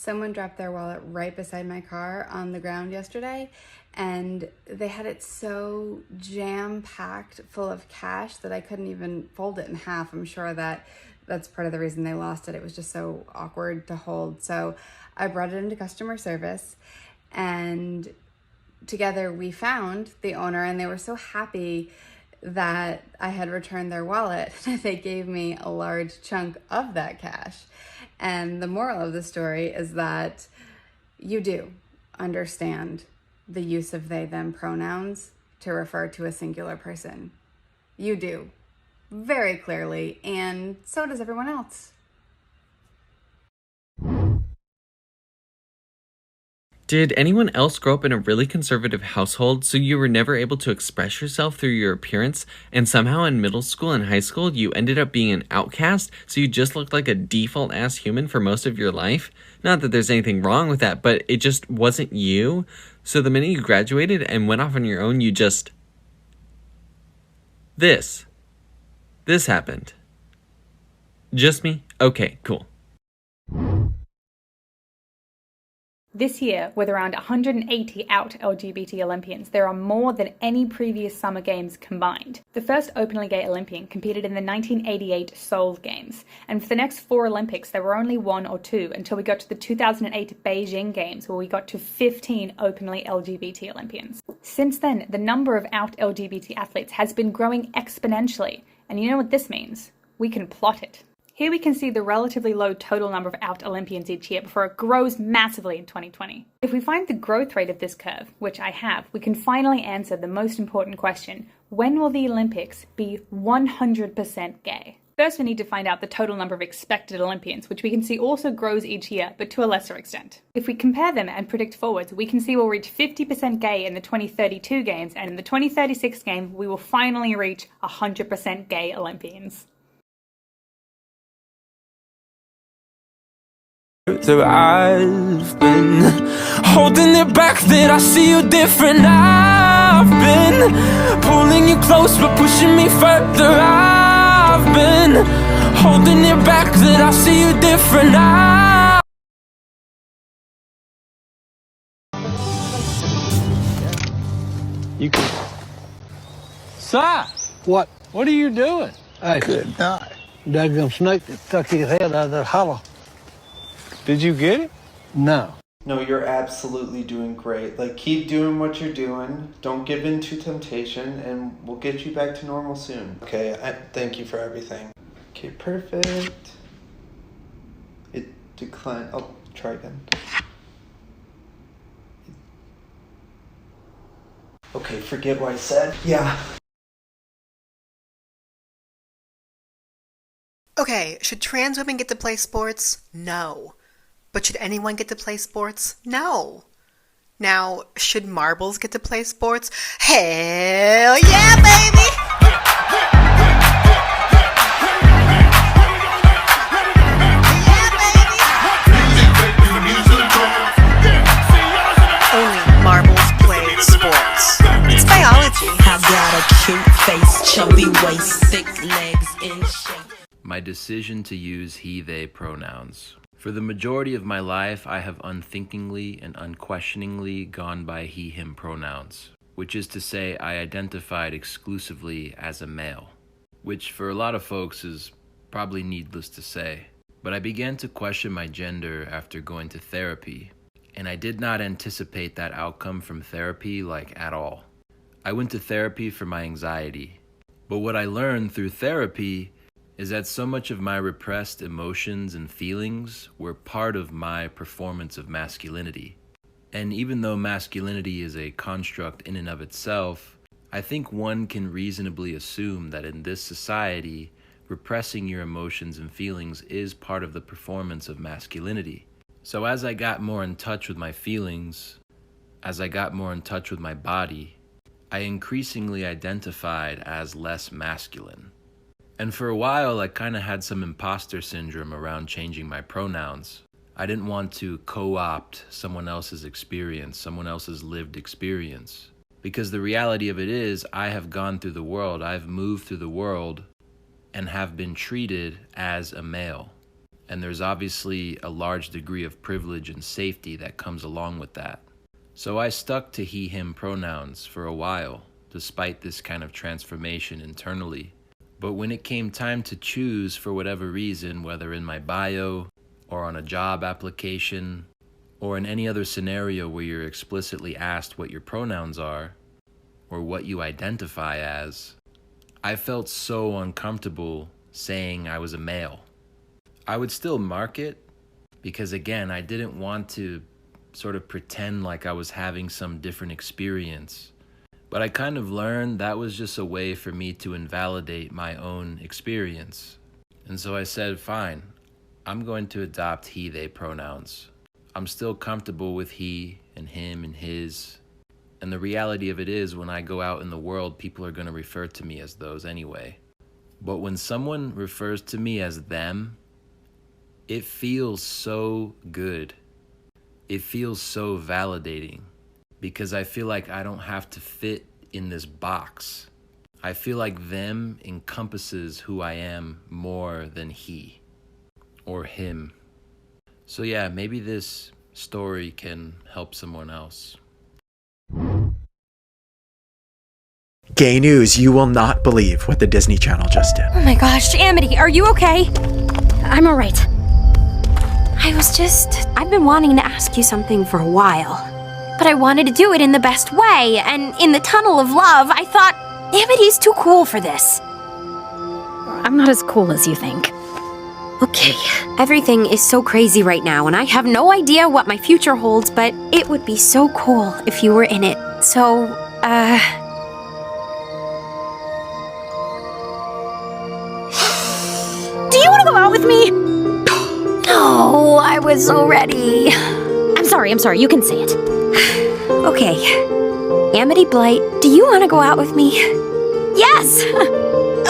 Someone dropped their wallet right beside my car on the ground yesterday, and they had it so jam-packed full of cash that I couldn't even fold it in half. I'm sure that's part of the reason they lost it. It was just so awkward to hold. So I brought it into customer service, and together we found the owner, and they were so happy that I had returned their wallet that they gave me a large chunk of that cash. And the moral of the story is that you do understand the use of they, them pronouns to refer to a singular person. You do, very clearly, and so does everyone else. Did anyone else grow up in a really conservative household so you were never able to express yourself through your appearance, and somehow in middle school and high school you ended up being an outcast so you just looked like a default-ass human for most of your life? Not that there's anything wrong with that, but it just wasn't you. So the minute you graduated and went off on your own, you just... This happened. Just me? Okay, cool. This year, with around 180 out LGBT Olympians, there are more than any previous Summer Games combined. The first openly gay Olympian competed in the 1988 Seoul Games, and for the next 4 Olympics there were only 1 or 2 until we got to the 2008 Beijing Games, where we got to 15 openly LGBT Olympians. Since then, the number of out LGBT athletes has been growing exponentially, and you know what this means? We can plot it. Here we can see the relatively low total number of out Olympians each year before it grows massively in 2020. If we find the growth rate of this curve, which I have, we can finally answer the most important question: when will the Olympics be 100% gay? First, we need to find out the total number of expected Olympians, which we can see also grows each year, but to a lesser extent. If we compare them and predict forwards, we can see we'll reach 50% gay in the 2032 Games, and in the 2036 game, we will finally reach 100% gay Olympians. So I've been holding it back, that I see you different. I've been pulling you close but pushing me further. I've been holding it back, that I see you different. You can... Si! What? What are you doing? Hey, Good night. daggum snake that stuck his head out of that hollow. Did you get it? No. No, you're absolutely doing great. Like, keep doing what you're doing. Don't give in to temptation, and we'll get you back to normal soon. Okay, thank you for everything. Okay, perfect. It declined. I'll try again. Okay, forget what I said. Yeah. Okay, should trans women get to play sports? No. But should anyone get to play sports? No. Now, should marbles get to play sports? Hell yeah, baby! Only marbles play sports. It's biology. I got a cute face, chubby waist, thick legs in shape. My decision to use he, they pronouns. For the majority of my life, I have unthinkingly and unquestioningly gone by he, him pronouns, which is to say I identified exclusively as a male, which for a lot of folks is probably needless to say. But I began to question my gender after going to therapy, and I did not anticipate that outcome from therapy at all. I went to therapy for my anxiety, but what I learned through therapy is that so much of my repressed emotions and feelings were part of my performance of masculinity. And even though masculinity is a construct in and of itself, I think one can reasonably assume that in this society, repressing your emotions and feelings is part of the performance of masculinity. So as I got more in touch with my feelings, as I got more in touch with my body, I increasingly identified as less masculine. And for a while, I kind of had some imposter syndrome around changing my pronouns. I didn't want to co-opt someone else's experience, someone else's lived experience. Because the reality of it is, I have gone through the world, I've moved through the world, and have been treated as a male. And there's obviously a large degree of privilege and safety that comes along with that. So I stuck to he, him pronouns for a while, despite this kind of transformation internally. But when it came time to choose for whatever reason, whether in my bio or on a job application or in any other scenario where you're explicitly asked what your pronouns are or what you identify as, I felt so uncomfortable saying I was a male. I would still mark it because, again, I didn't want to sort of pretend like I was having some different experience. But I kind of learned that was just a way for me to invalidate my own experience. And so I said, fine, I'm going to adopt he, they pronouns. I'm still comfortable with he and him and his. And the reality of it is, when I go out in the world, people are going to refer to me as those anyway. But when someone refers to me as them, it feels so good. It feels so validating because I feel like I don't have to fit in this box. I feel like them encompasses who I am more than he or him. So yeah, maybe this story can help someone else. Gay news, you will not believe what the Disney Channel just did. Oh my gosh, Amity, are you okay? I'm alright. I've been wanting to ask you something for a while. But I wanted to do it in the best way, and in the tunnel of love, I thought, Amity's too cool for this. I'm not as cool as you think. Okay, everything is so crazy right now, and I have no idea what my future holds, but it would be so cool if you were in it. So, Do you want to go out with me? No, I was so ready. I'm sorry, you can say it. Okay, Amity Blight, do you want to go out with me? Yes!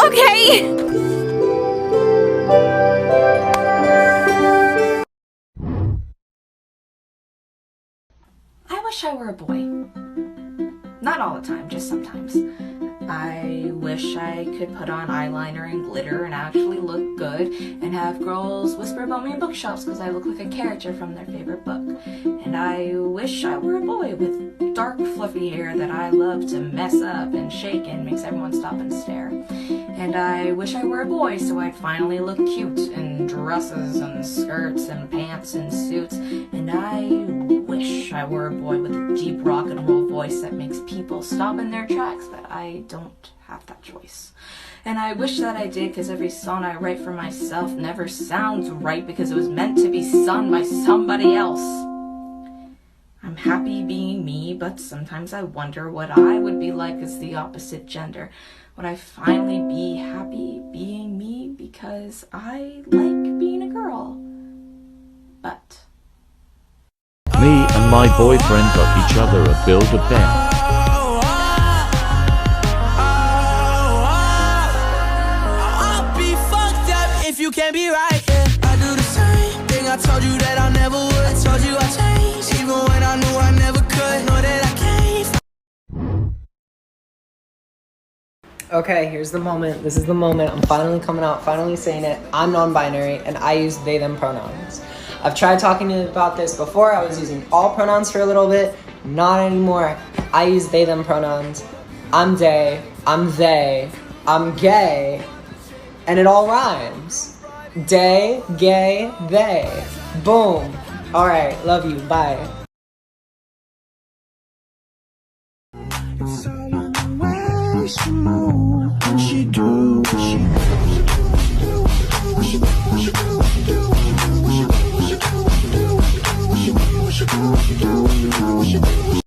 Okay! I wish I were a boy. Not all the time, just sometimes. I wish I could put on eyeliner and glitter and actually look good and have girls whisper about me in bookshelves because I look like a character from their favorite book. And I wish I were a boy with dark fluffy hair that I love to mess up and shake and makes everyone stop and stare. And I wish I were a boy so I'd finally look cute in dresses and skirts and pants and suits. And I wish I were a boy with a deep rock and roll voice that makes people stop in their tracks, but I don't have that choice. And I wish that I did, because every song I write for myself never sounds right because it was meant to be sung by somebody else. I'm happy being me, but sometimes I wonder what I would be like as the opposite gender. Would I finally be happy being me because I like being a girl? But me and my boyfriend got each other a Build-A-Bear. You can't be right, yeah. I do the same thing. I told you that I never would. I told you I changed, even when I knew I never could. Know that I can't. Okay, here's the moment. This is the moment. I'm finally coming out, finally saying it. I'm non-binary, and I use they, them pronouns. I've tried talking to you about this before. I was using all pronouns for a little bit. Not anymore. I use they, them pronouns. I'm they, I'm they, I'm gay, and it all rhymes. Day, gay, they. Boom. All right, love you. Bye. It's all in the way she moves, what she do, what she do, what she do, what she do, what she do, what she do, what she do, what she do, what she do, what she do, what she do, what she do, what she do, what she do.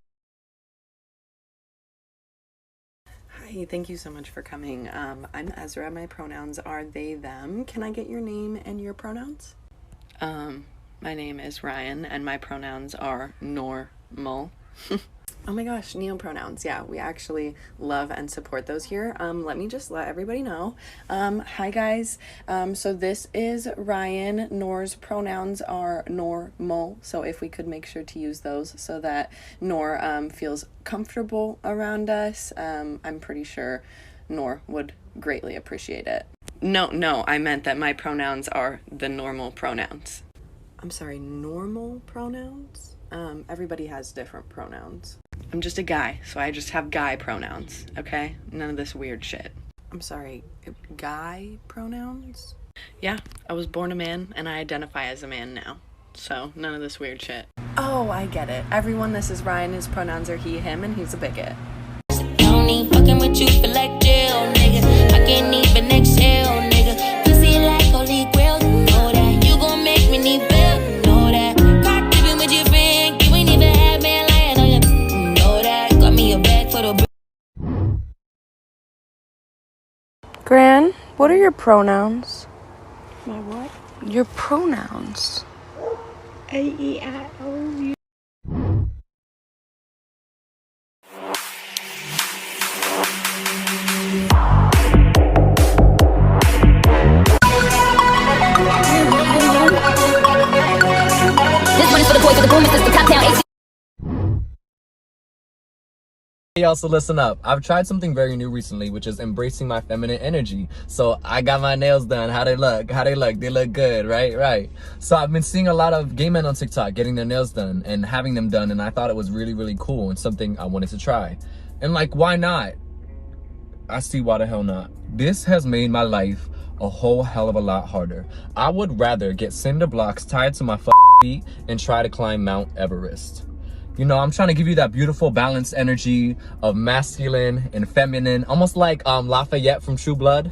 Hi, thank you so much for coming. I'm Ezra. My pronouns are they, them. Can I get your name and your pronouns? My name is Ryan, and my pronouns are normal. Oh my gosh, neopronouns. Yeah, we actually love and support those here. Let me just let everybody know. Hi guys. So this is Ryan. Nor's pronouns are normal. So if we could make sure to use those so that Nor feels comfortable around us, I'm pretty sure Nor would greatly appreciate it. No, I meant that my pronouns are the normal pronouns. I'm sorry, normal pronouns? Everybody has different pronouns. I'm just a guy, so I just have guy pronouns, okay? None of this weird shit. I'm sorry, guy pronouns? Yeah, I was born a man and I identify as a man now. So, none of this weird shit. Oh, I get it. Everyone, this is Ryan. His pronouns are he, him, and he's a bigot. Don't even fucking with you feel like jail, nigga. I can't even exhale, nigga. Pussy like holy grail, you know that. You gon' make me need bail, you know that. Caught dipping with your friend, you ain't even had man lying on you, you know that. Got me a bag for the Gran, what are your pronouns? My what? Your pronouns. A-E-I-O-U. This one is for the boys with the boomers, this is the top down AC. Hey y'all, so listen up. I've tried something very new recently, which is embracing my feminine energy. So I got my nails done. How they look? They look good, right? So I've been seeing a lot of gay men on TikTok getting their nails done and having them done, and I thought it was really, really cool and something I wanted to try. And like, why not? I see why the hell not. This has made my life a whole hell of a lot harder. I would rather get cinder blocks tied to my feet and try to climb Mount Everest. You know, I'm trying to give you that beautiful balanced energy of masculine and feminine, almost like Lafayette from True Blood.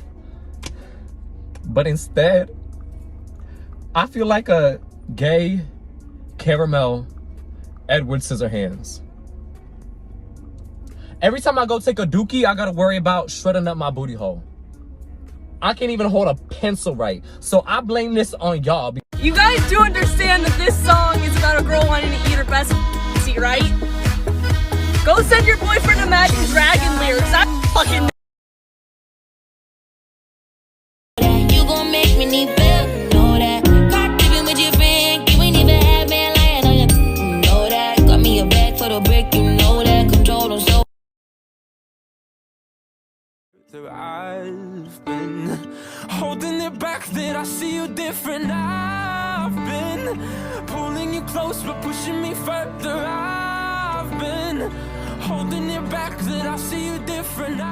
But instead, I feel like a gay caramel Edward Scissorhands. Every time I go take a dookie, I gotta worry about shredding up my booty hole. I can't even hold a pencil right. So I blame this on y'all. You guys do understand that this song is about a girl wanting to eat her best pussy, right? Go send your boyfriend Imagine Dragon lyrics. I fucking You gon' make me need bail, you know that. Caught dipping with your friend, you ain't even had man lying on you, you know that. Got me a bag for the brick, you know that. Control them so. I've been holding it back that I see you different. I've been pulling you close but pushing me further. I've been holding it back that I see you different.